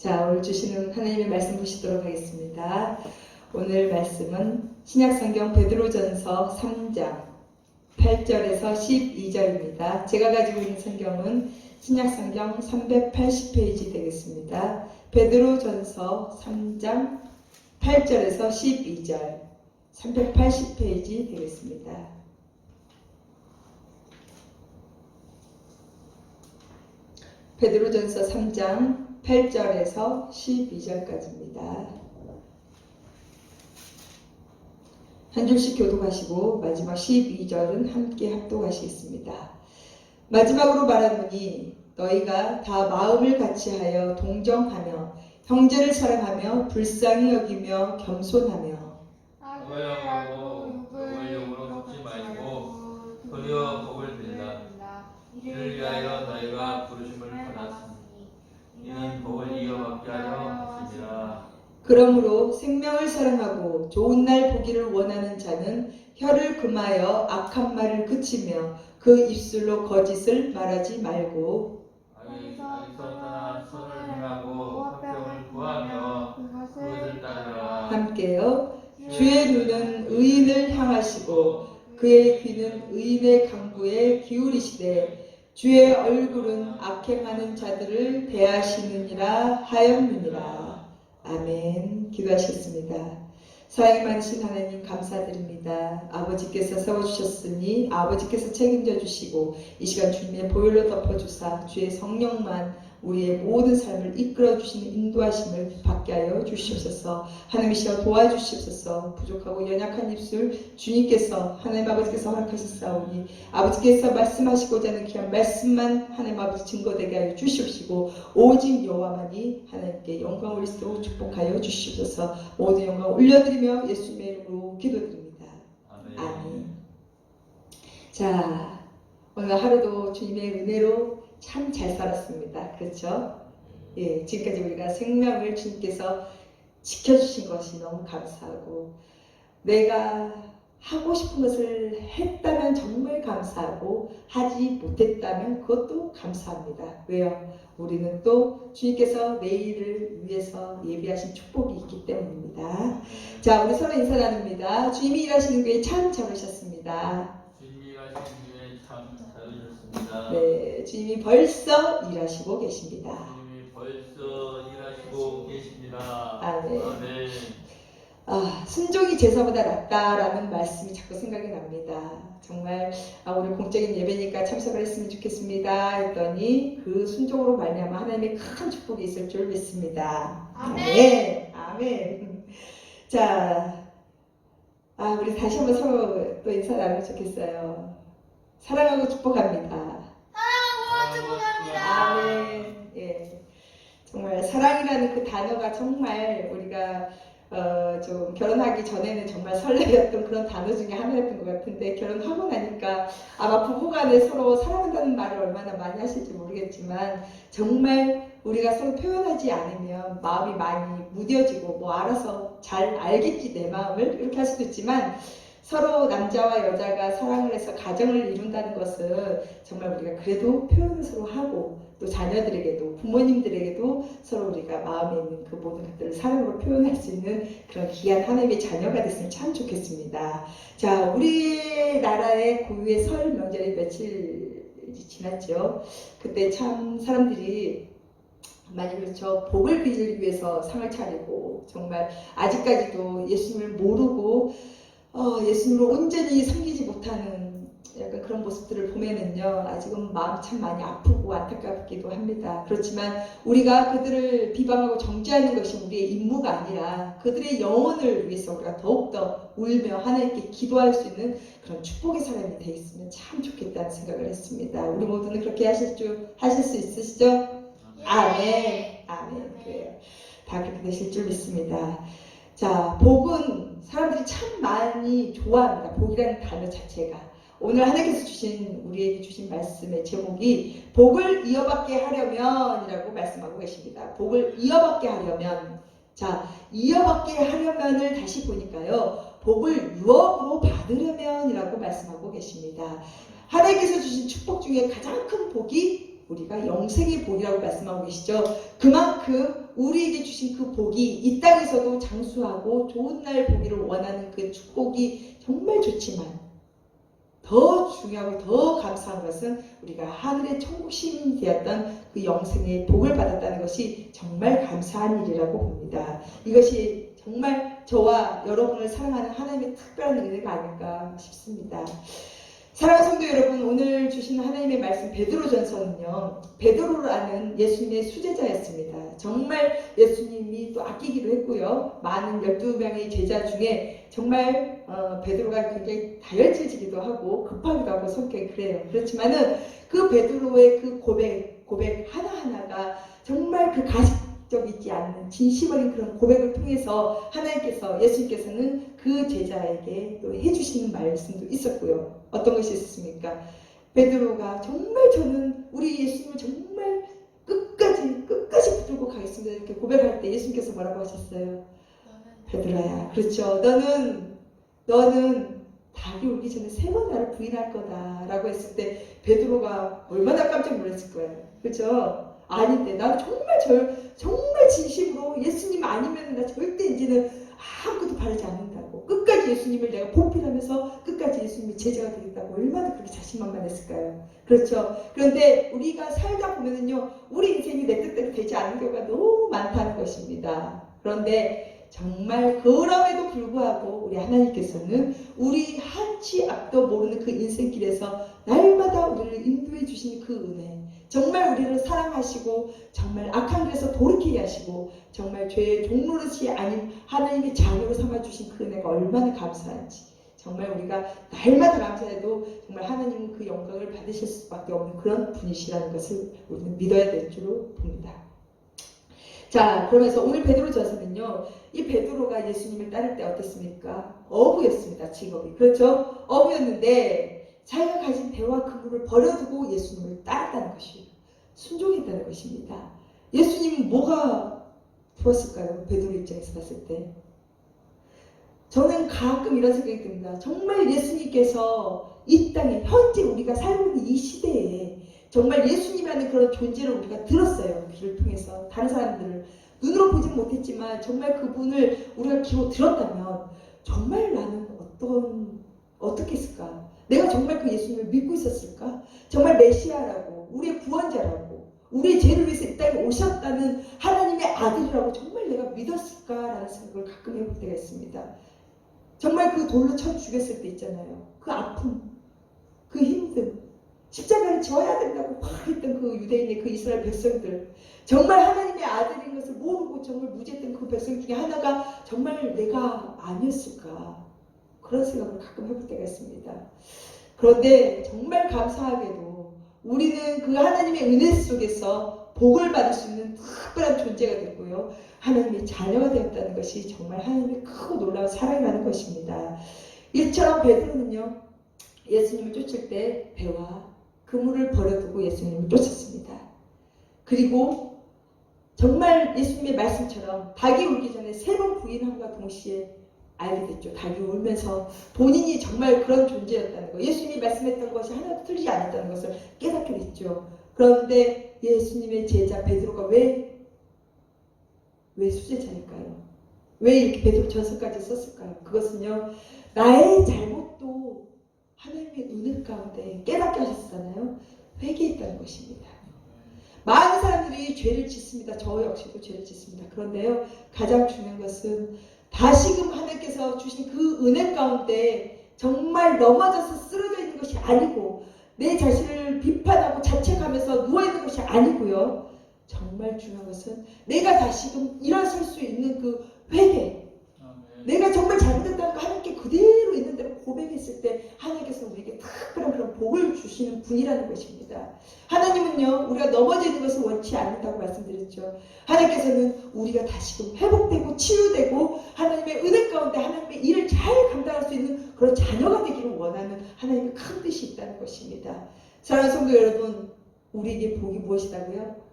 자, 오늘 주시는 하나님의 말씀 보시도록 하겠습니다. 오늘 말씀은 신약성경 베드로전서 3장 8절에서 12절입니다. 제가 가지고 있는 성경은 신약성경 380페이지 되겠습니다. 베드로전서 3장 8절에서 12절 380페이지 되겠습니다. 베드로전서 3장 8절에서 12절까지입니다. 한 줄씩 교독하시고 마지막 12절은 함께 합독하시겠습니다. 마지막으로 말하노니 너희가 다 마음을 같이하여 동정하며 형제를 사랑하며 불쌍히 여기며 겸손하며 악을 욕을 욕으로 갚지 말고 도리어 복을 빌라. 이를 위하여 너희가 부르심을 받았으니 이는 복을 이어받게 하려 하시니라. 그러므로 생명을 사랑하고 좋은 날 보기를 원하는 자는 혀를 금하여 악한 말을 그치며 그 입술로 거짓을 말하지 말고 악에서 떠나 선을 행하고 화평을 구하며 그것을 따르라. 함께요. 주의 눈은 의인을 향하시고 그의 귀는 의인의 강구에 기울이시되 주의 얼굴은 악행하는 자들을 대하시느니라 하였느니라. 아멘. 기도하시겠습니다. 사랑이 많으신 하나님 감사드립니다. 아버지께서 세워주셨으니 아버지께서 책임져 주시고 이 시간 주님의 보혈로 덮어주사 주의 성령만 우리의 모든 삶을 이끌어 주시는 인도하심을 받게 하여 주시옵소서. 하나님이시여 도와주시옵소서. 부족하고 연약한 입술 주님께서 하나님 아버지께서 허락하셨사오니 아버지께서 말씀하시고자 하는 귀한 말씀만 하나님 아버지 증거되게 하여 주시옵시고 오직 여호와만이 하나님께 영광 올리시도록 축복하여 주시옵소서. 모든 영광 올려드리며 예수님의 이름으로 기도드립니다. 아멘. 자, 오늘 하루도 주님의 은혜로 참 잘 살았습니다. 그렇죠? 예, 지금까지 우리가 생명을 주님께서 지켜주신 것이 너무 감사하고 내가 하고 싶은 것을 했다면 정말 감사하고 하지 못했다면 그것도 감사합니다. 왜요? 우리는 또 주님께서 내일을 위해서 예비하신 축복이 있기 때문입니다. 자, 우리 서로 인사 나눕니다. 주님이 일하시는 교회 참 잘오셨습니다. 주님이 일하시는 교회 참 잘오셨습니다. 네, 주님이 벌써 일하시고 계십니다. 주님이 벌써 일하시고 계십니다. 아멘. 아멘. 순종이 제사보다 낫다라는 말씀이 자꾸 생각이 납니다. 정말 오늘 공적인 예배니까 참석을 했으면 좋겠습니다 했더니 그 순종으로 말미암아 하나님의 큰 축복이 있을 줄 믿습니다. 아멘. 아멘. 자, 우리 다시 한번 서로 또 인사 나누면 좋겠어요. 사랑하고 축복합니다. 아멘. 예. 정말 사랑이라는 그 단어가 정말 우리가 좀 결혼하기 전에는 정말 설레였던 그런 단어 중에 하나였던 것 같은데 결혼하고 나니까 아마 부부간에 서로 사랑한다는 말을 얼마나 많이 하실지 모르겠지만 정말 우리가 서로 표현하지 않으면 마음이 많이 무뎌지고 뭐 알아서 잘 알겠지 내 마음을 이렇게 할 수도 있지만 서로 남자와 여자가 사랑을 해서 가정을 이룬다는 것은 정말 우리가 그래도 표현을 서로 하고 또 자녀들에게도 부모님들에게도 서로 우리가 마음에 있는 그 모든 것들을 사랑으로 표현할 수 있는 그런 귀한 하나님의 자녀가 됐으면 참 좋겠습니다. 자, 우리나라의 고유의 설 명절이 며칠 지났죠. 그때 참 사람들이 많이 그렇죠. 복을 빌기 위해서 상을 차리고 정말 아직까지도 예수님을 모르고 예수님을 온전히 섬기지 못하는 약간 그런 모습들을 보면은요 아직은 마음이 참 많이 아프고 안타깝기도 합니다. 그렇지만 우리가 그들을 비방하고 정죄하는 것이 우리의 임무가 아니라 그들의 영혼을 위해서 우리가 더욱더 울며 하나님께 기도할 수 있는 그런 축복의 사람이 되어 있으면 참 좋겠다는 생각을 했습니다. 우리 모두는 그렇게 하실 수 있으시죠? 아멘. 아멘. 그래요. 다 그렇게 되실 줄 믿습니다. 자, 복은 사람들이 참 많이 좋아합니다. 복이라는 단어 자체가. 오늘 하나님께서 우리에게 주신 말씀의 제목이 복을 이어받게 하려면이라고 말씀하고 계십니다. 복을 이어받게 하려면. 자, 이어받게 하려면을 다시 보니까요. 복을 유업으로 받으려면이라고 말씀하고 계십니다. 하나님께서 주신 축복 중에 가장 큰 복이 우리가 영생의 복이라고 말씀하고 계시죠. 그만큼 우리에게 주신 그 복이 이 땅에서도 장수하고 좋은 날 보기를 원하는 그 축복이 정말 좋지만 더 중요하고 더 감사한 것은 우리가 하늘의 천국 시민이 되었던 그 영생의 복을 받았다는 것이 정말 감사한 일이라고 봅니다. 이것이 정말 저와 여러분을 사랑하는 하나님의 특별한 은혜가 아닐까 싶습니다. 사랑하는 성도 여러분, 오늘 주신 하나님의 말씀 베드로전서는요, 베드로라는 예수님의 수제자였습니다. 정말 예수님이 또 아끼기도 했고요. 많은 12명의 제자 중에 정말 베드로가 굉장히 다혈질이기도 하고 급하기도 하고 성격이 그래요. 그렇지만은 그 베드로의 그 고백 하나하나가 정말 그 가식적이지 않는 진심 어린 그런 고백을 통해서 하나님께서, 예수님께서는 그 제자에게 또 해주시는 말씀도 있었고요. 어떤 것이 있었습니까? 베드로가 정말 저는 우리 예수님을 정말 끝까지 붙들고 가겠습니다. 이렇게 고백할 때 예수님께서 뭐라고 하셨어요? 베드로야, 그렇죠. 너는 닭이 울기 전에 3번 나를 부인할 거다 라고 했을 때 베드로가 얼마나 깜짝 놀랐을 거예요. 그렇죠? 아닌데 나는 정말 진심으로 예수님 아니면 나 절대 이제는 아무것도 바르지 않는다고, 끝까지 예수님을 내가 보필하면서 끝까지 예수님의 제자가 되겠다고 얼마나 그렇게 자신만만했을까요? 그렇죠. 그런데 우리가 살다 보면은요, 우리 인생이 내 뜻대로 되지 않는 경우가 너무 많다는 것입니다. 그런데 정말 그럼에도 불구하고 우리 하나님께서는 우리 한치 앞도 모르는 그 인생길에서 날마다 우리를 인도해 주시는 그 은혜, 정말 우리를 사랑하시고 정말 악한 길에서 돌이키게 하시고 정말 죄의 종노릇이 아닌 하나님의 자녀로 삼아주신 그 은혜가 얼마나 감사한지, 정말 우리가 날마다 감사해도 정말 하나님은 그 영광을 받으실 수밖에 없는 그런 분이시라는 것을 우리는 믿어야 될 줄로 봅니다. 자, 그러면서 오늘 베드로전서는요, 이 베드로가 예수님을 따를 때 어땠습니까? 어부였습니다. 직업이. 그렇죠? 어부였는데 자기가 가진 배와 그물을 버려두고 예수님을 따랐다는 것이에요. 순종했다는 것입니다. 예수님은 뭐가 좋았을까요? 베드로 입장에서 봤을 때. 저는 가끔 이런 생각이 듭니다. 정말 예수님께서 이 땅에 현재 우리가 살고 있는 이 시대에 정말 예수님이라는 그런 존재를 우리가 들었어요. 귀를 통해서. 다른 사람들을 눈으로 보지는 못했지만 정말 그분을 우리가 귀로 들었다면 정말 나는 어떻게 했을까? 내가 정말 그 예수님을 믿고 있었을까? 정말 메시아라고, 우리의 구원자라고, 우리의 죄를 위해서 이 땅에 오셨다는 하나님의 아들이라고 정말 내가 믿었을까라는 생각을 가끔 해볼 때가 있습니다. 정말 그 돌로 쳐 죽였을 때 있잖아요. 그 아픔, 그 힘듦, 십자가를 져야 된다고 막 했던 그 유대인의 그 이스라엘 백성들, 정말 하나님의 아들인 것을 모르고 정말 무지했던 그 백성 중에 하나가 정말 내가 아니었을까, 그런 생각을 가끔 해볼 때가 있습니다. 그런데 정말 감사하게도 우리는 그 하나님의 은혜 속에서 복을 받을 수 있는 특별한 존재가 됐고요, 하나님의 자녀가 되었다는 것이 정말 하나님의 크고 놀라운 사랑이라는 것입니다. 이처럼 베드로는요, 예수님을 쫓을 때 배와 그물을 버려두고 예수님을 쫓았습니다. 그리고 정말 예수님의 말씀처럼 닭이 울기 전에 3번 부인함과 동시에 알게 됐죠. 닭이 울면서 본인이 정말 그런 존재였다는 거, 예수님이 말씀했던 것이 하나도 틀리지 않았다는 것을 깨닫게 됐죠. 그런데 예수님의 제자 베드로가 왜 수제자일까요? 왜 이렇게 베드로전서까지 썼을까요? 그것은요, 나의 잘못도 하나님의 은혜 가운데 깨닫게 하셨잖아요. 회개했다는 것입니다. 많은 사람들이 죄를 짓습니다. 저 역시도 죄를 짓습니다. 그런데요, 가장 중요한 것은 다시금 하나님께서 주신 그 은혜 가운데 정말 넘어져서 쓰러져 있는 것이 아니고, 내 자신을 비판하고 자책하면서 누워있는 것이 아니고요, 정말 중요한 것은 내가 다시금 일어설 수 있는 그 회개, 내가 정말 잘못했다는 거 하나님께 그대로 있는 대로 고백했을 때 하나님께서 우리에게 특별한 그런 복을 주시는 분이라는 것입니다. 하나님은요, 우리가 넘어져 있는 것을 원치 않는다고 말씀드렸죠. 하나님께서는 우리가 다시금 회복되고 치유되고 하나님의 은혜 가운데 하나님의 일을 잘 감당할 수 있는 그런 자녀가 되기를 원하는 하나님의 큰 뜻이 있다는 것입니다. 사랑하는 성도 여러분, 우리에게 복이 무엇이라고요?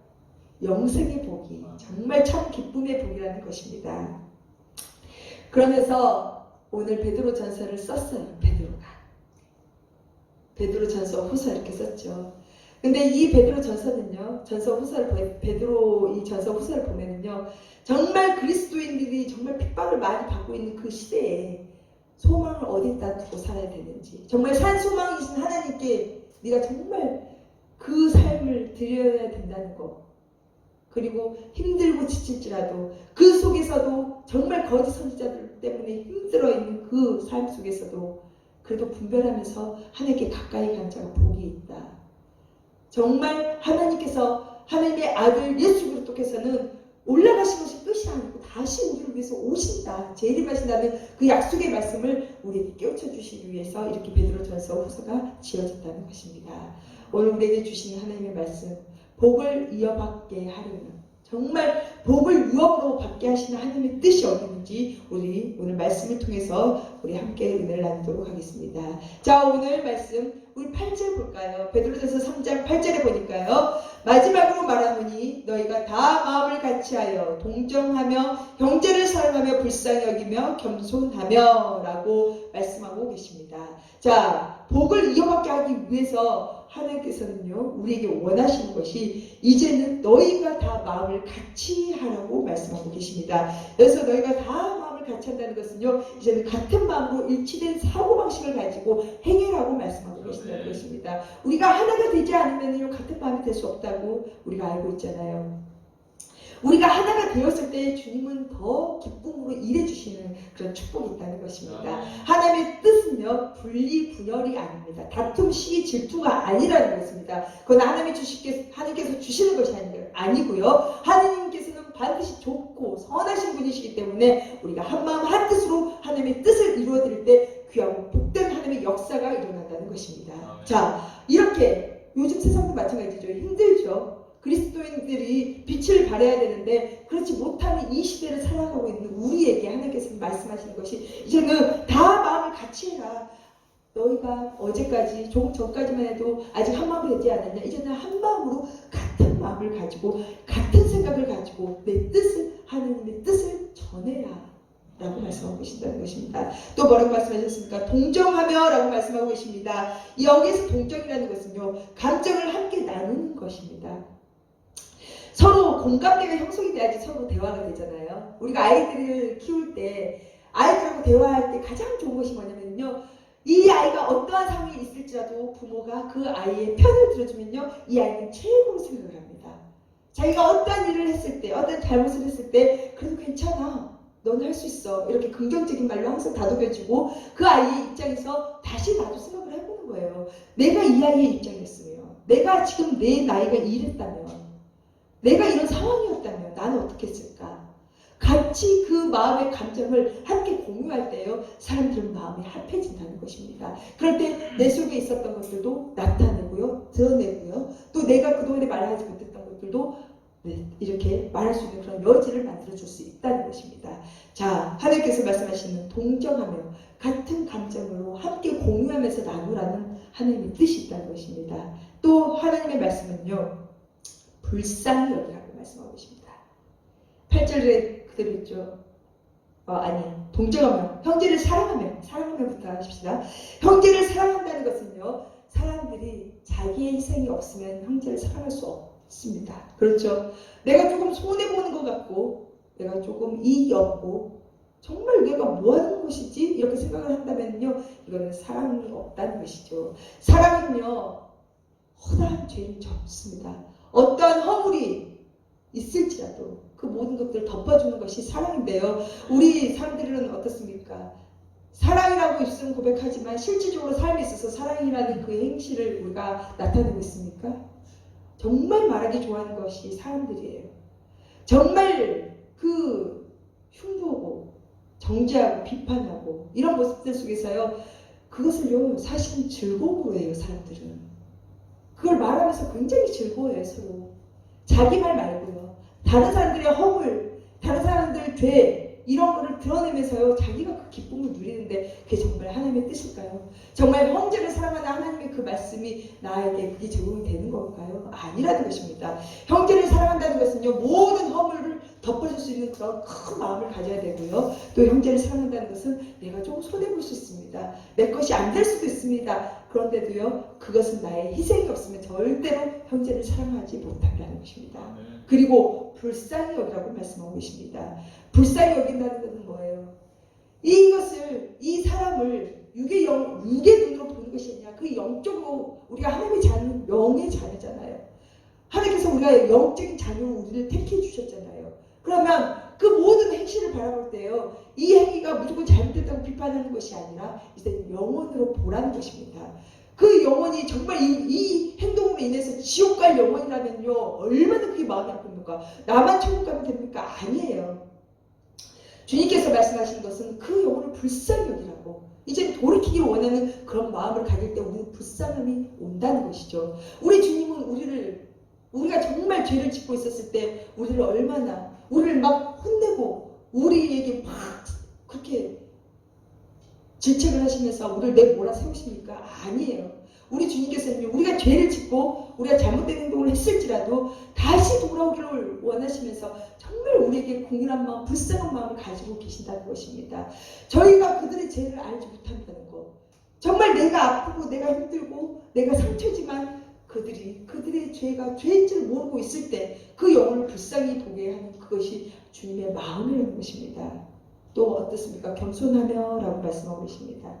영생의 복이, 정말 참 기쁨의 복이라는 것입니다. 그러면서 오늘 베드로전서를 썼어요. 베드로전서 후서 이렇게 썼죠. 근데 이 베드로 전서는요, 전서 후서를 베드로 이 전서 후서를 보면은요, 정말 그리스도인들이 정말 핍박을 많이 받고 있는 그 시대에 소망을 어디다 두고 살아야 되는지, 정말 산 소망이신 하나님께 네가 정말 그 삶을 드려야 된다는 거, 그리고 힘들고 지칠지라도 그 속에서도 정말 거짓 선지자들 때문에 힘들어 있는 그 삶 속에서도 그래도 분별하면서 하나님께 가까이 간 자가 복이 있다. 정말 하나님께서 하나님의 아들 예수 그리스도께서는 올라가신 것이 끝이 아니고 다시 우리를 위해서 오신다, 재림하신다는 그 약속의 말씀을 우리에게 깨우쳐 주시기 위해서 이렇게 베드로전서 후서가 지어졌다는 것입니다. 오늘 우리에게 주시는 하나님의 말씀, 복을 이어받게 하려면, 정말 복을 유업으로 받게 하시는 하나님의 뜻이 어디는지 우리 오늘 말씀을 통해서 우리 함께 은혜를 나누도록 하겠습니다. 자, 오늘 말씀 우리 8절 볼까요? 베드로전서 3장 8절에 보니까요, 마지막으로 말하노니 너희가 다 마음을 같이하여 동정하며 형제를 사랑하며 불쌍히 여기며 겸손하며 라고 말씀하고 계십니다. 자, 복을 이어받게 하기 위해서 하나님께서는요, 우리에게 원하시는 것이 이제는 너희가 다 마음을 같이 하라고 말씀하고 계십니다. 그래서 너희가 다 마음을 같이 한다는 것은요, 이제는 같은 마음으로 일치된 사고방식을 가지고 행해라고 말씀하고 계신다는 것입니다. 우리가 하나가 되지 않으면요, 같은 마음이 될 수 없다고 우리가 알고 있잖아요. 우리가 하나가 되었을 때 주님은 더 기쁨으로 일해주시는 그런 축복이 있다는 것입니다. 하나님의 뜻은요, 분리분열이 아닙니다. 다툼, 시기, 질투가 아니라는 것입니다. 그건 하나님께서 주시는 것이 아니고요. 하나님께서는 반드시 좋고 선하신 분이시기 때문에 우리가 한마음 한뜻으로 하나님의 뜻을 이루어드릴 때 귀하고 복된 하나님의 역사가 일어난다는 것입니다. 자, 이렇게 요즘 세상도 마찬가지죠. 힘들죠. 그리스도인들이 빛을 발해야 되는데 그렇지 못하는 이 시대를 살아가고 있는 우리에게 하나님께서 말씀하시는 것이 이제는 다 마음을 같이 해라. 너희가 어제까지 조금 전까지만 해도 아직 한 마음이 되지 않았냐. 이제는 한 마음으로 같은 마음을 가지고 같은 생각을 가지고 내 뜻을, 하나님의 뜻을 전해라 라고 말씀하고 계신다는 것입니다. 또 뭐라고 말씀하셨습니까? 동정하며 라고 말씀하고 계십니다. 여기에서 동정이라는 것은요, 감정을 함께 나누는 것입니다. 서로 공감대가 형성이 돼야지 서로 대화가 되잖아요. 우리가 아이들을 키울 때 아이들하고 대화할 때 가장 좋은 것이 뭐냐면요, 이 아이가 어떠한 상황이 있을지라도 부모가 그 아이의 편을 들어주면요, 이 아이는 최고 생각을 합니다. 자기가 어떠한 일을 했을 때, 어떤 잘못을 했을 때 그래도 괜찮아, 넌 할 수 있어, 이렇게 긍정적인 말로 항상 다독여주고 그 아이의 입장에서 다시 나도 생각을 해보는 거예요. 내가 이 아이의 입장이었으면, 내가 지금 내 나이가 이랬다면, 내가 이런 상황이었다면 나는 어떻게 했을까? 같이 그 마음의 감정을 함께 공유할 때요, 사람들은 마음이 합해진다는 것입니다. 그럴 때 내 속에 있었던 것들도 나타내고요, 드러내고요, 또 내가 그동안에 말하지 못했던 것들도 이렇게 말할 수 있는 그런 여지를 만들어줄 수 있다는 것입니다. 자, 하나님께서 말씀하시는 동정하며 같은 감정으로 함께 공유하면서 나누라는 하나님의 뜻이 있다는 것입니다. 또 하나님의 말씀은요, 불쌍히 여기라고 말씀하고 계십니다. 8절에 그대로 있죠. 동정하며, 형제를 사랑하며부터 하십시다. 형제를 사랑한다는 것은요, 사람들이 자기의 희생이 없으면 형제를 사랑할 수 없습니다. 그렇죠? 내가 조금 손해보는 것 같고, 내가 조금 이익이 없고, 정말 내가 뭐 하는 것이지? 이렇게 생각을 한다면요, 이거는 사랑이 없다는 것이죠. 사랑은요, 허다한 죄를 접습니다. 어떠한 허물이 있을지라도 그 모든 것들을 덮어주는 것이 사랑인데요. 우리 사람들은 어떻습니까? 사랑이라고 입술은 고백하지만 실질적으로 삶에 있어서 사랑이라는 그 행실을 우리가 나타내고 있습니까? 정말 말하기 좋아하는 것이 사람들이에요. 정말 그 흉보고 정죄하고 비판하고 이런 모습들 속에서요, 그것을요, 사실은 즐거움으로 해요. 사람들은 그걸 말하면서 굉장히 즐거워해요. 서로 자기 말 말고요, 다른 사람들의 허물, 다른 사람들 죄, 이런 거를 드러내면서요, 자기가 그 기쁨을 누리는데 그게 정말 하나님의 뜻일까요? 정말 형제를 사랑하는 하나님의 그 말씀이 나에게 그게 적용이 되는 걸까요? 아니라는 것입니다. 형제를 사랑한다는 것은요, 모든 허물을 덮어줄 수 있는 그런 큰 마음을 가져야 되고요. 또 형제를 사랑한다는 것은 내가 좀 손해볼 수 있습니다. 내 것이 안 될 수도 있습니다. 그런데도요, 그것은 나의 희생이 없으면 절대로 형제를 사랑하지 못한다는 것입니다. 그리고 불쌍히 여기라고 말씀하고 계십니다. 불쌍히 여긴다는 것은 뭐예요? 이것을, 이 사람을 육의 눈으로 보는 것이 아니라 그 영적으로 우리가 하나님의 자녀는 영의 자녀잖아요. 하나님께서 우리가 영적인 자녀로 우리를 택해 주셨잖아요. 그러면 그 모든 행실을 바라볼 때요, 이 행위가 무조건 잘못됐다고 비판하는 것이 아니라 이제 영혼으로 보라는 것입니다. 그 영혼이 정말 이 행동으로 인해서 지옥 갈 영혼이라면요, 얼마나 그게 마음이 아픕니까? 나만 천국 가면 됩니까? 아니에요. 주님께서 말씀하신 것은 그 영혼을 불쌍히 여기라고, 이제 돌이키기를 원하는 그런 마음을 가질 때 우리는 불쌍함이 온다는 것이죠. 우리 주님은 우리가 정말 죄를 짓고 있었을 때 우리를 막 혼내고 우리에게 막 그렇게 질책을 하시면서 우리를 내몰아 세우십니까? 아니에요. 우리 주님께서는 우리가 죄를 짓고 우리가 잘못된 행동을 했을지라도 다시 돌아오기를 원하시면서 정말 우리에게 공일한 마음, 불쌍한 마음을 가지고 계신다는 것입니다. 저희가 그들의 죄를 알지 못한다는 것, 정말 내가 아프고 내가 힘들고 내가 상처지만 그들의 죄가 죄인 줄 모르고 있을 때 그 영혼을 불쌍히 보게 하는 그것이 주님의 마음이라는 것입니다. 또 어떻습니까? 겸손하며 라고 말씀하고 계십니다.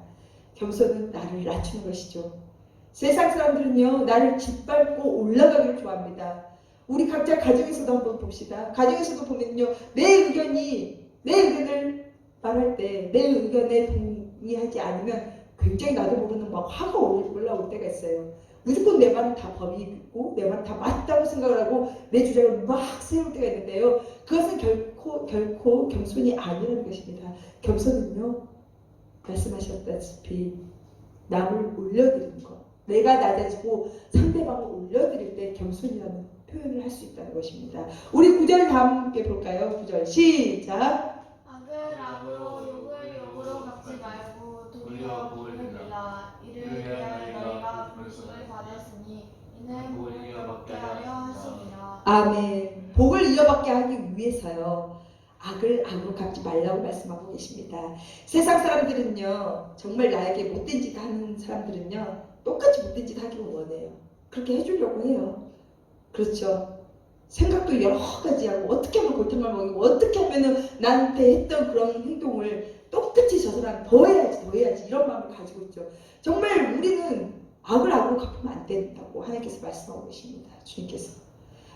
겸손은 나를 낮추는 것이죠. 세상 사람들은요, 나를 짓밟고 올라가기를 좋아합니다. 우리 각자 가정에서도 한번 봅시다. 가정에서도 보면요, 내 의견을 말할 때 내 의견에 동의하지 않으면 굉장히 나도 모르는 막 화가 올라올 때가 있어요. 무조건 내 말은 다 법이고 내 말은 다 맞다고 생각을 하고 내 주장을 막 세울 때가 있는데요. 그것은 결코 겸손이 아니라는 것입니다. 겸손은요, 말씀하셨다시피 남을 올려드리는 것, 내가 낮아지고 상대방을 올려드릴 때 겸손이라는 표현을 할 수 있다는 것입니다. 우리 9절 다 함께 볼까요? 9절 시작. 악을 악으로 욕을 욕으로 갚지 말고 도리어 복을 빌라. 이를 위하여 너희가 부르심을 받았으니 이는 복을 이어받게 하려 하심이라. 아멘. 복을 이어받게 하기 위해서요, 악을 악으로 갚지 말라고 말씀하고 계십니다. 세상 사람들은요, 정말 나에게 못된 짓 하는 사람들은요, 똑같이 못된 짓 하기를 원해요. 그렇게 해주려고 해요. 그렇죠. 생각도 여러 가지 하고 어떻게 하면 골탕을 먹이고 어떻게 하면 나한테 했던 그런 행동을 똑같이 저 사람 더 해야지 이런 마음을 가지고 있죠. 정말 우리는 악을 악으로 갚으면 안 된다고 하나님께서 말씀하고 계십니다. 주님께서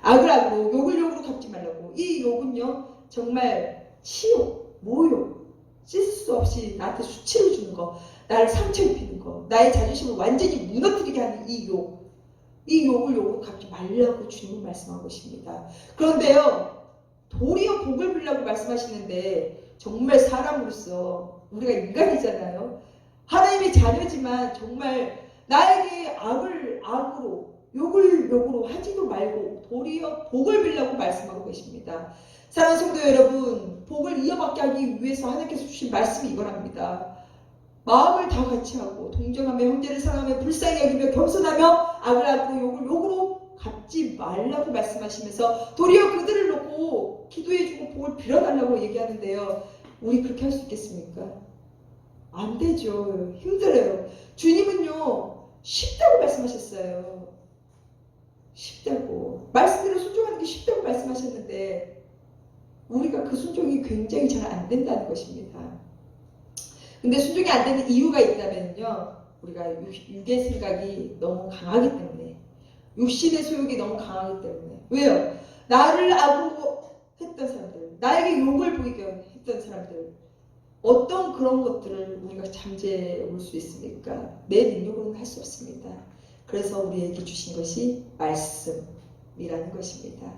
악을 악으로 욕을 욕으로 갚지 말라고. 이 욕은요, 정말 치욕, 모욕, 씻을 수 없이 나한테 수치를 주는 거, 나를 상처 입히는 거, 나의 자존심을 완전히 무너뜨리게 하는 이 욕을 욕으로 갚지 말라고 주님은 말씀하고 계십니다. 그런데요, 도리어 복을 빌라고 말씀하시는데 정말 사람으로서 우리가 인간이잖아요. 하나님의 자녀지만 정말 나에게 악을 악으로 욕을 욕으로 하지도 말고 도리어 복을 빌라고 말씀하고 계십니다. 사랑하는 성도 여러분, 복을 이어받게 하기 위해서 하나님께서 주신 말씀이 이거랍니다. 마음을 다 같이 하고 동정하며 형제를 사랑하며 불쌍히 여기며 겸손하며 악을 악으로 욕을 욕으로 갚지 말라고 말씀하시면서 도리어 그들을 놓고 기도해주고 복을 빌어달라고 얘기하는데요. 우리 그렇게 할 수 있겠습니까? 안 되죠. 힘들어요. 주님은요, 쉽다고 말씀하셨어요. 쉽다고. 말씀대로 순종하는 게 쉽다고 말씀하셨는데 우리가 그 순종이 굉장히 잘 안 된다는 것입니다. 근데 순종이 안 되는 이유가 있다면요, 우리가 육의 생각이 너무 강하기 때문에, 육신의 소욕이 너무 강하기 때문에. 왜요? 나를 악으로 했던 사람들, 나에게 욕을 보이게 했던 사람들, 어떤 그런 것들을 우리가 잠재울 수 있습니까? 내 능력으로는 할 수 없습니다. 그래서 우리에게 주신 것이 말씀이라는 것입니다.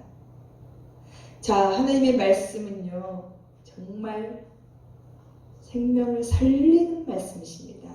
자, 하나님의 말씀은요, 정말 생명을 살리는 말씀이십니다.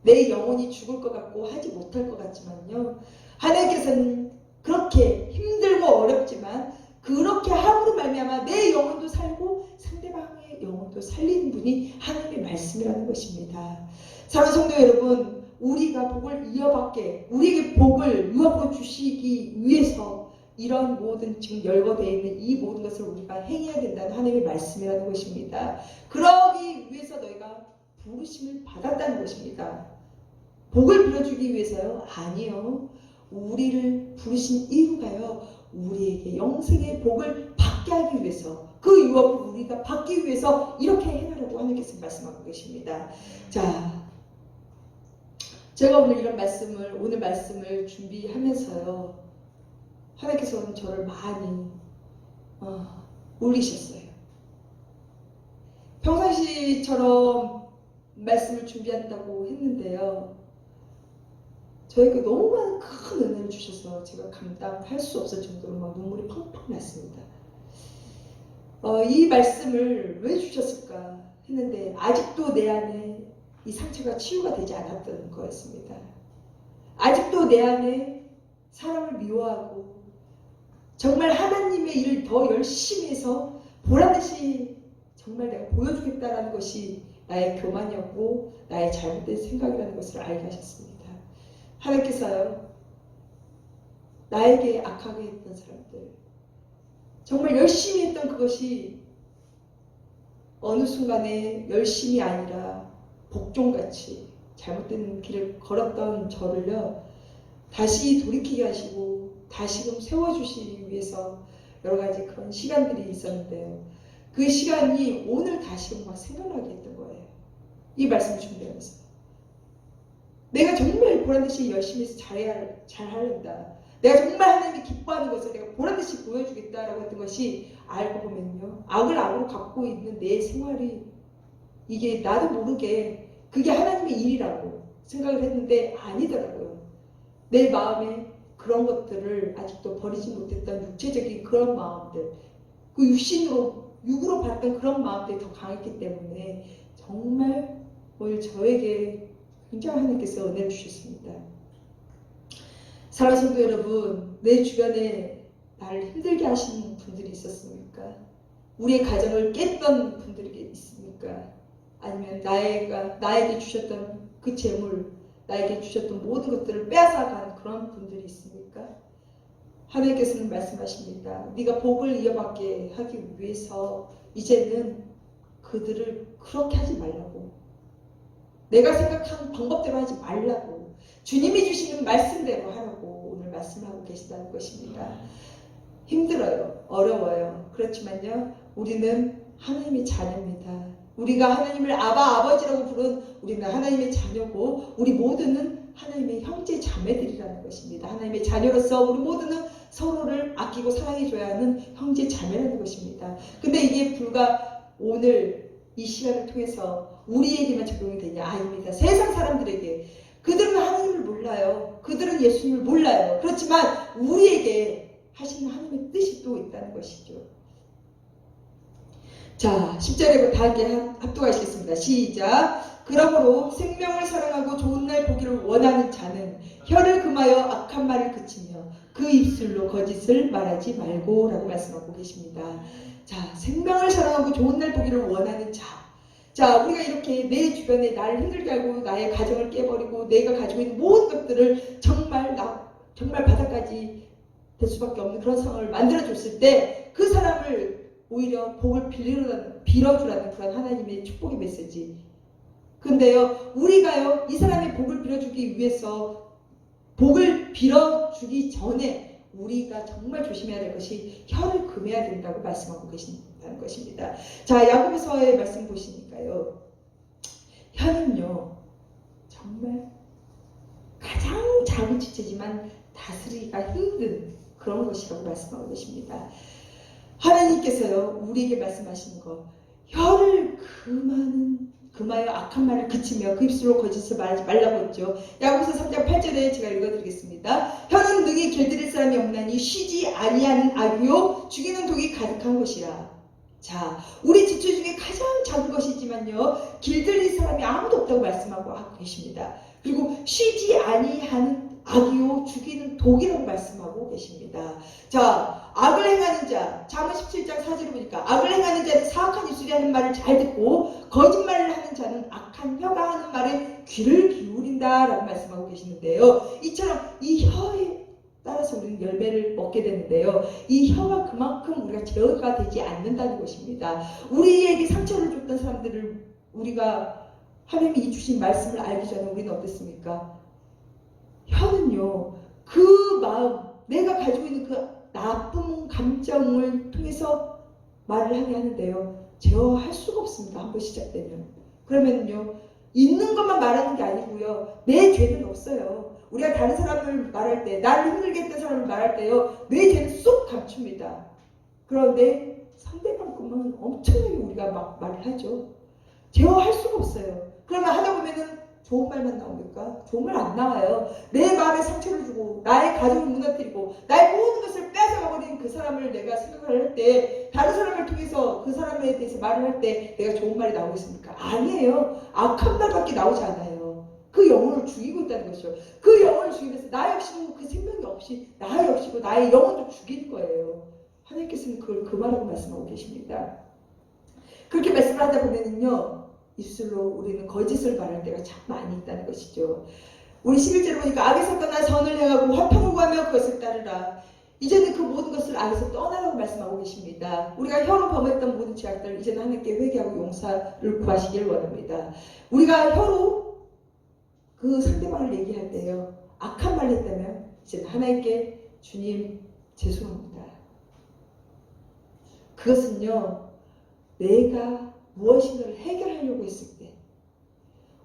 내 영혼이 죽을 것 같고 하지 못할 것 같지만요, 하나님께서는 그렇게 힘들고 어렵지만 그렇게 함으로 말미암아 내 영혼도 살고 상대방의 영혼도 살리는 분이 하나님의 말씀이라는 것입니다. 사랑하는 성도 여러분, 우리가 복을 이어받게, 우리에게 복을 유업으로 주시기 위해서 이런 모든 지금 열거되어 있는 이 모든 것을 우리가 행해야 된다는 하나님의 말씀이라는 것입니다. 그러기 위해서 너희가 부르심을 받았다는 것입니다. 복을 빌어주기 위해서요? 아니요. 우리를 부르신 이유가요, 우리에게 영생의 복을 받게 하기 위해서, 그 유업을 우리가 받기 위해서 이렇게 행하라고 하나님께서 말씀하고 계십니다. 자, 제가 오늘 말씀을 준비하면서요, 하나님께서는 저를 많이 울리셨어요. 평상시처럼 말씀을 준비한다고 했는데요, 저에게 너무 많은 큰 은혜를 주셔서 제가 감당할 수 없을 정도로 막 눈물이 펑펑 났습니다. 이 말씀을 왜 주셨을까 했는데 아직도 내 안에 이 상처가 치유가 되지 않았던 거였습니다. 아직도 내 안에 사람을 미워하고 정말 하나님의 일을 더 열심히 해서 보란듯이 정말 내가 보여주겠다라는 것이 나의 교만이었고 나의 잘못된 생각이라는 것을 알게 하셨습니다. 하나님께서요, 나에게 악하게 했던 사람들, 정말 열심히 했던 그것이 어느 순간에 열심이 아니라 복종같이 잘못된 길을 걸었던 저를요, 다시 돌이키게 하시고 다시금 세워주시기 위해서 여러 가지 그런 시간들이 있었는데요, 그 시간이 오늘 다시금 막 생각나게 했던 거예요. 이 말씀을 준비하면서 내가 정말 보란듯이 열심히 해서 잘하려다, 내가 정말 하나님이 기뻐하는 것을 내가 보란듯이 보여주겠다라고 했던 것이 알고 보면요, 악을 악으로 갖고 있는 내 생활이 이게 나도 모르게 그게 하나님의 일이라고 생각을 했는데 아니더라고요. 내 마음에 그런 것들을 아직도 버리지 못했던 육체적인 그런 마음들, 그 육으로 봤던 그런 마음들이 더 강했기 때문에 정말 오늘 저에게 굉장히 하나님께서 은혜를 주셨습니다. 사랑하는 성도 여러분, 내 주변에 나를 힘들게 하시는 분들이 있었습니까? 우리의 가정을 깼던 분들이 있습니까? 아니면 나에게 주셨던 그 재물, 나에게 주셨던 모든 것들을 빼앗아간 그런 분들이 있습니까? 하나님께서는 말씀하십니다. 네가 복을 이어받게 하기 위해서 이제는 그들을 그렇게 하지 말라고, 내가 생각하는 방법대로 하지 말라고, 주님이 주시는 말씀대로 하라고 오늘 말씀하고 계시다는 것입니다. 힘들어요. 어려워요. 그렇지만요, 우리는 하나님의 자녀입니다. 우리가 하나님을 아버지라고 부른 우리는 하나님의 자녀고, 우리 모두는 하나님의 형제 자매들이라는 것입니다. 하나님의 자녀로서 우리 모두는 서로를 아끼고 사랑해줘야 하는 형제 자매라는 것입니다. 근데 이게 불과 오늘 이 시간을 통해서 우리에게만 적용이 되냐? 아닙니다. 세상 사람들에게, 그들은 하나님을 몰라요. 그들은 예수님을 몰라요. 그렇지만 우리에게 하시는 하나님의 뜻이 또 있다는 것이죠. 자, 10절에 다 함께 합독하시겠습니다. 시작. 그러므로 생명을 사랑하고 좋은 날 보기를 원하는 자는 혀를 금하여 악한 말을 그치며 그 입술로 거짓을 말하지 말고 라고 말씀하고 계십니다. 자, 생명을 사랑하고 좋은 날 보기를 원하는 자. 자, 우리가 이렇게 내 주변에 나를 힘들게 하고 나의 가정을 깨버리고 내가 가지고 있는 모든 것들을 정말 바닥까지 될 수밖에 없는 그런 상황을 만들어줬을 때 그 사람을 오히려 복을 빌어주라는 그런 하나님의 축복의 메시지. 근데요, 우리가요, 이 사람의 복을 빌어주기 위해서 복을 빌어주기 전에 우리가 정말 조심해야 될 것이 혀를 금해야 된다고 말씀하고 계신다는 것입니다. 자, 야고보서의 말씀 보시니까요, 혀는요 정말 가장 작은 지체지만 다스리기가 힘든 그런 것이라고 말씀하고 계십니다. 하나님께서요 우리에게 말씀하시는 거, 혀를 금하여 악한 말을 그치며 그 입술로 거짓을 말하지 말라고 했죠. 야고보서 3장 8절에 제가 읽어드리겠습니다. 혀는 능히 길들일 사람이 없나니 쉬지 아니하는 악이요 죽이는 독이 가득한 것이라. 자, 우리 지체 중에 가장 작은 것이지만요 길들일 사람이 아무도 없다고 말씀하고 계십니다. 그리고 쉬지 아니하는 악이요 죽이는 독이라고 말씀하고 계십니다. 자, 악을 행하는 자, 잠언 17장 4절을 보니까 악을 행하는 자는 사악한 입술이 하는 말을 잘 듣고 거짓말을 하는 자는 악한 혀가 하는 말에 귀를 기울인다 라고 말씀하고 계시는데요, 이처럼 이 혀의 따라서 우리는 열매를 먹게 되는데요. 이 혀가 그만큼 우리가 제어가 되지 않는다는 것입니다. 우리에게 상처를 줬던 사람들을 우리가 하나님이 주신 말씀을 알기 전에 우리는 어땠습니까? 혀는요, 그 마음, 내가 가지고 있는 그 나쁜 감정을 통해서 말을 하게 하는데요. 제어할 수가 없습니다. 한번 시작되면. 그러면요, 있는 것만 말하는 게 아니고요. 내 죄는 없어요. 우리가 다른 사람을 말할 때, 나를 힘들게 했던 사람을 말할 때요, 내 죄는 쏙 감춥니다. 그런데 상대방 것만 엄청나게 우리가 막 말을 하죠. 제어할 수가 없어요. 그러면 하다 보면은 좋은 말만 나옵니까? 좋은 말 안 나와요. 내 마음에 상처를 주고 나의 가족을 무너뜨리고 나의 모든 것을 뺏어가버린 그 사람을 내가 생각을 할 때, 다른 사람을 통해서 그 사람에 대해서 말을 할 때 내가 좋은 말이 나오겠습니까? 아니에요. 악한 말밖에 나오지 않아요. 그 영혼을 죽이고 있다는 것이죠. 그 영혼을 죽이면서 나 역시도 그 생명이 없이 나 역시도 나의 영혼도 죽이는 거예요. 하나님께서는 그걸 금하라고 말씀하고 계십니다. 그렇게 말씀을 하다 보면은요, 입술로 우리는 거짓을 말할 때가 참 많이 있다는 것이죠. 우리 11절에 보니까 악에서 떠나 선을 행하고 화평을 구하며 그것을 따르라. 이제는 그 모든 것을 악에서 떠나라고 말씀하고 계십니다. 우리가 혀로 범했던 모든 죄악들 이제는 하나님께 회개하고 용서를 구하시길 원합니다. 우리가 혀로 그 상대방을 얘기할 때요, 악한 말을 했다면 이제는 하나님께 주님 죄송합니다. 그것은요, 내가 무엇인가를 해결하려고 했을 때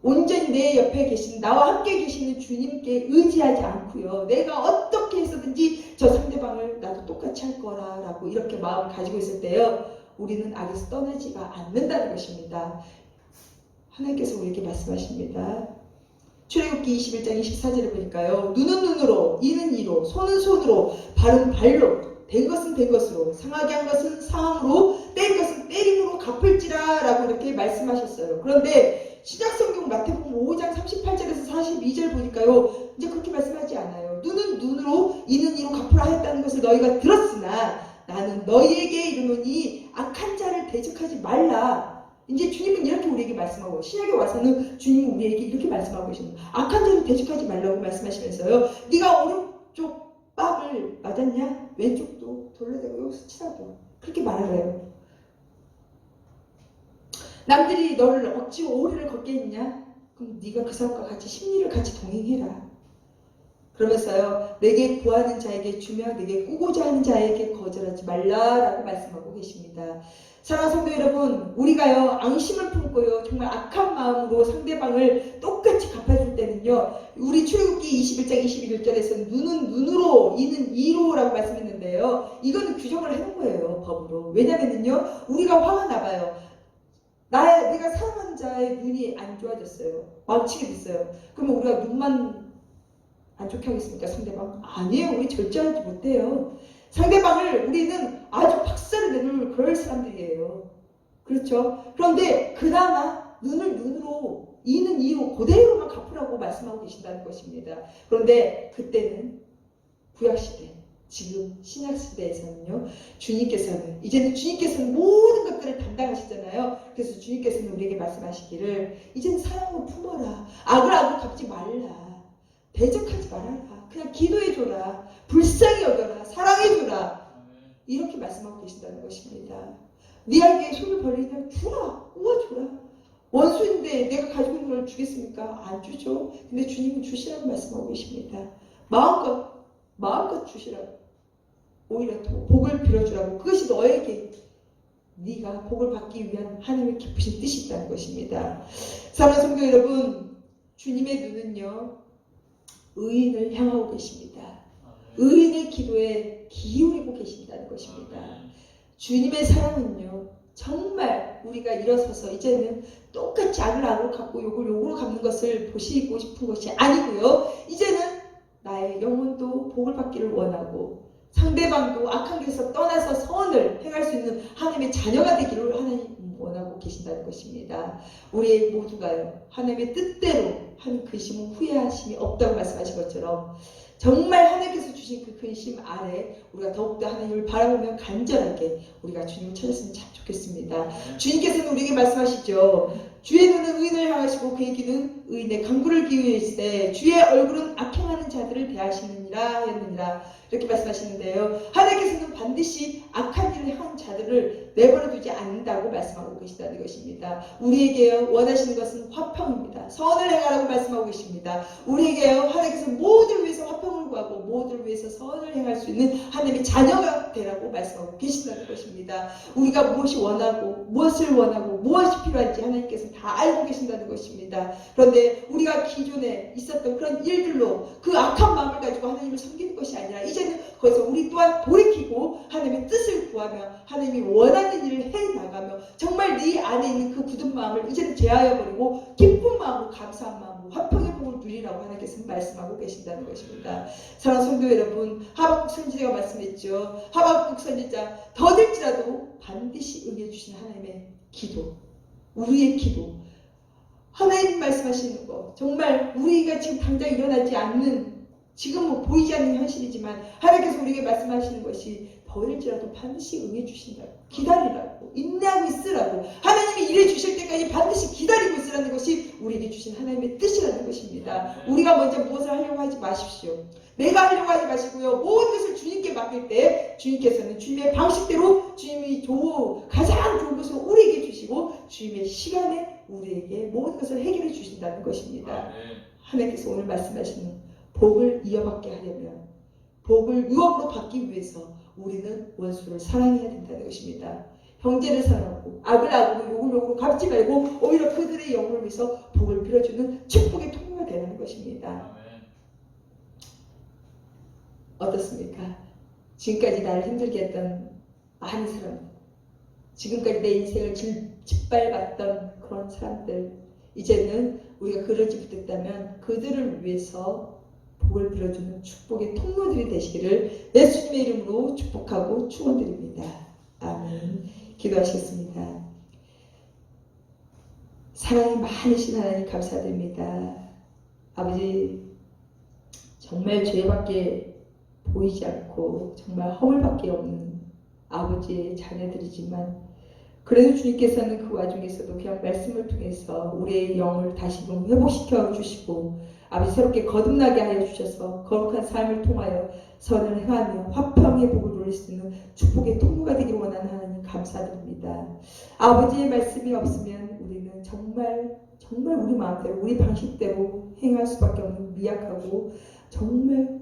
온전히 내 옆에 계신 나와 함께 계시는 주님께 의지하지 않고요, 내가 어떻게 해서든지 저 상대방을 나도 똑같이 할 거라고 이렇게 마음을 가지고 있을 때요, 우리는 악에서 떠나지가 않는다는 것입니다. 하나님께서 우리에게 말씀하십니다. 출애굽기 21장 24절에 보니까요, 눈은 눈으로, 이는 이로, 손은 손으로, 발은 발로, 된 것은 된 것으로, 상하게 한 것은 상함으로, 때린 것은 때림으로 갚을지라 라고 이렇게 말씀하셨어요. 그런데 신약성경 마태복음 5장 38절에서 42절 보니까요, 이제 그렇게 말씀하지 않아요. 눈은 눈으로, 이는 이로 갚으라 했다는 것을 너희가 들었으나 나는 너희에게 이르노니 악한 자를 대적하지 말라. 이제 주님은 이렇게 우리에게 말씀하고, 신약에 와서는 주님은 우리에게 이렇게 말씀하고 계십니다. 악한 자를 대적하지 말라고 말씀하시면서요, 네가 오른쪽 빡을 맞았냐? 왼쪽도 돌려대고 여기서 치라고 그렇게 말을 해요. 남들이 너를 억지로 오리를 걷게 했냐? 그럼 네가 그 사람과 같이 심리를 같이 동행해라. 그러면서요, 내게 구하는 자에게 주며 내게 꾸고자 하는 자에게 거절하지 말라라고 말씀하고 계십니다. 사랑하는 성도 여러분, 우리가요, 앙심을 품고요, 정말 악한 마음으로 상대방을 똑같이 갚아줄 때는요, 우리 출애굽기 21장 21절에서는 눈은 눈으로, 이는 이로라고 말씀했는데요, 이거는 규정을 해놓은 거예요, 법으로. 왜냐면은요, 우리가 화가 나봐요. 내가 사랑하는 자의 눈이 안 좋아졌어요. 마주치게 됐어요. 그러면 우리가 눈만 안 좋게 하겠습니까, 상대방? 아니에요. 우리 절제하지 못해요. 상대방을 우리는 아주 박살을 내놓을 그럴 사람들이에요. 그렇죠? 그런데 그나마 눈을 눈으로, 이는 이로, 그대로만 갚으라고 말씀하고 계신다는 것입니다. 그런데 그때는 구약시대, 지금 신약시대에서는요, 이제는 주님께서는 모든 것들을 담당하시잖아요. 그래서 주님께서는 우리에게 말씀하시기를, 이제는 사랑으로 품어라. 악을 악으로 갚지 말라. 대적하지 말아라. 그냥 기도해줘라. 불쌍히 여겨라. 사랑해줘라. 이렇게 말씀하고 계신다는 것입니다. 네에게 손을 벌리냐? 주라. 우와, 줘라. 원수인데 내가 가지고 있는 걸 주겠습니까? 안 주죠. 근데 주님은 주시라고 말씀하고 계십니다. 마음껏 주시라고. 오히려 더 복을 빌어주라고. 그것이 너에게 네가 복을 받기 위한 하나님의 깊으신 뜻이 있다는 것입니다. 사랑하는 성도 여러분, 주님의 눈은요, 의인을 향하고 계십니다. 의인의 기도에 기울이고 계신다는 것입니다. 주님의 사랑은요, 정말 우리가 일어서서 이제는 똑같이 악을 악으로 갚고 욕을 욕으로 갚는 것을 보시고 싶은 것이 아니고요, 이제는 나의 영혼도 복을 받기를 원하고 상대방도 악한 길에서 떠나서 선을 행할 수 있는 하나님의 자녀가 되기를 하나님 원하고 계신다는 것입니다. 우리 모두가요, 하나님의 뜻대로 한 근심은 후회하심이 없다고 말씀하신 것처럼 정말 하나님께서 주신 그 근심 아래 우리가 더욱더 하나님을 바라보며 간절하게 우리가 주님을 찾았으면 참 좋겠습니다. 주님께서는 우리에게 말씀하시죠. 주의 눈은 의인을 향하시고 그의 귀는 의인의 강구를 기울이시되 주의 얼굴은 악행하는 자들을 대하시느니라 것이니라 하였느니라. 이렇게 말씀하시는데요. 하나님께서는 반드시 악한 일을 한 자들을 내버려 두지 않는다고 말씀하고 계시다는 것입니다. 우리에게 원하시는 것은 화평입니다. 선을 행하라고 말씀하고 계십니다. 우리에게 하나님께서 모두를 위해서 화평을 구하고 모두를 위해서 선을 행할 수 있는 하나님의 자녀가 되라고 말씀하고 계신다는 것입니다. 우리가 무엇이 원하고 무엇을 원하고 무엇이 필요한지 하나님께서 다 알고 계신다는 것입니다. 그런데 우리가 기존에 있었던 그런 일들로 그 악한 마음을 가지고 하나님을 섬기는 것이 아니라 이제는 거기서 우리 또한 돌이키고 하나님의 뜻을 구하며 하나님이 원하는 일을 해나가며 정말 네 안에 있는 그 굳은 마음을 이제는 제하여버리고 기쁜 마음으로 감사한 마음으로 화평의 복을 누리라고 하나님께서 말씀하고 계신다는 것입니다. 사랑하는 성도 여러분, 하박국 선지자가 말씀했죠. 하박국 선지자 더딜지라도 반드시 응해주신 하나님의 기도, 우리의 기도, 하나님 말씀하시는 거 정말 우리가 지금 당장 일어나지 않는 지금 뭐 보이지 않는 현실이지만 하나님께서 우리에게 말씀하시는 것이 더일지라도 반드시 응해주신다고, 기다리라고, 인내하고 있으라고, 하나님이 일해 주실 때까지 반드시 기다리고 있으라는 것이 우리에게 주신 하나님의 뜻이라는 것입니다. 우리가 먼저 무엇을 하려고 하지 마십시오. 내가 하려고 하지 마시고요. 모든 것을 주님께 맡길 때 주님께서는 주님의 방식대로 주님이 가장 좋은 것을 우리에게 주시고 주님의 시간에 우리에게 모든 것을 해결해 주신다는 것입니다. 하나님께서 오늘 말씀하시는 복을 이어받게 하려면, 복을 유업으로 받기 위해서 우리는 원수를 사랑해야 된다는 것입니다. 형제를 사랑하고 악을 악으로 욕을 욕으로 갚지 말고 오히려 그들의 영혼을 위해서 복을 빌어주는 축복의 통로가 되는 것입니다. 어떻습니까? 지금까지 나를 힘들게 했던 많은 사람들, 지금까지 내 인생을 짓밟았던 그런 사람들, 이제는 우리가 그러지 못했다면 그들을 위해서 복을 빌어주는 축복의 통로들이 되시기를 예수님의 이름으로 축복하고 축원드립니다. 아멘. 기도하시겠습니다. 사랑이 많으신 하나님 감사드립니다. 아버지, 정말 죄밖에 보이지 않고 정말 허물밖에 없는 아버지의 자녀들이지만 그래도 주님께서는 그 와중에서도 그냥 말씀을 통해서 우리의 영을 다시금 회복시켜 주시고 아버지 새롭게 거듭나게 하여 주셔서 거룩한 삶을 통하여 선을 행하며 화평의 복을 누릴 수 있는 축복의 통로가 되기를 원하는 하나님 감사드립니다. 아버지의 말씀이 없으면 우리는 정말 우리 마음대로 우리 방식대로 행할 수밖에 없는 미약하고 정말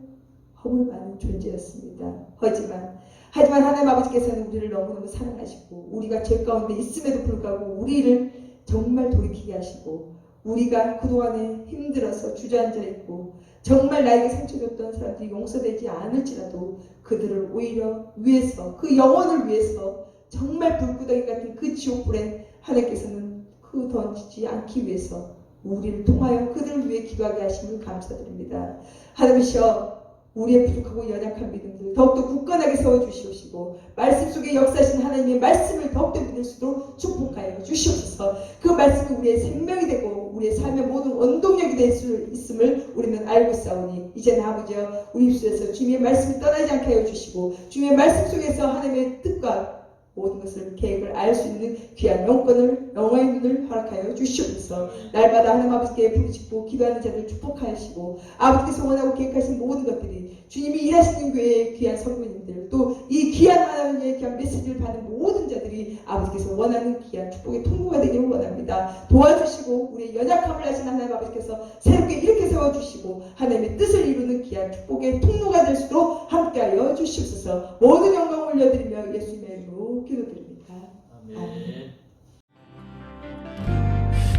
허물 많은 존재였습니다. 하지만 하나님 아버지께서는 우리를 너무너무 사랑하시고 우리가 죄 가운데 있음에도 불구하고 우리를 정말 돌이키게 하시고 우리가 그동안에 힘들어서 주저앉아 있고 정말 나에게 상처 줬던 사람들이 용서되지 않을지라도 그들을 오히려 위해서 그 영혼을 위해서 정말 불구덩이 같은 그 지옥불에 하나님께서는 그 던지지 않기 위해서 우리를 통하여 그들을 위해 기도하게 하심을 감사드립니다. 하나님이시여 우리의 부족하고 연약한 믿음들 더욱더 굳건하게 세워주시옵시고 말씀 속에 역사하신 하나님의 말씀을 더욱더 믿을 수 있도록 축복하여 주시옵소서. 그 말씀이 우리의 생명이 되고 우리의 삶의 모든 원동력이 될 수 있음을 우리는 알고 싸우니 이제는 아버지여 우리 입술에서 주님의 말씀이 떠나지 않게 하여 주시고 주님의 말씀 속에서 하나님의 뜻과 모든 것을 계획을 알 수 있는 귀한 영권을 영화의 눈을 허락하여 주시옵소서. 날마다 하나님 아버지께 부르짖고 기도하는 자들 축복하시고 아버지께서 원하고 계획하신 모든 것들이 주님이 일하시는 교회의 귀한 성도님들 또 이 귀한 하나님의 귀한 메시지를 받는 모든 자들이 아버지께서 원하는 귀한 축복의 통로가 되기를 원합니다. 도와주시고 우리의 연약함을 아신 하나님 아버지께서 새롭게 이렇게 세워주시고 하나님의 뜻을 이루는 귀한 축복의 통로가 될 수 있도록 함께하여 주시옵소서. 모든 영광을 올려드리며 예수님의 이름으로 기도드립니다. 아멘.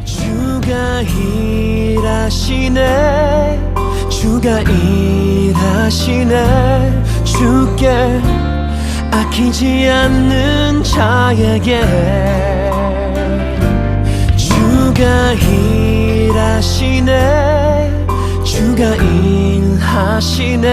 주가 일하시네 주가 일하시네 주께 아끼지 않는 자에게 주가 일하시네 주가 일하시네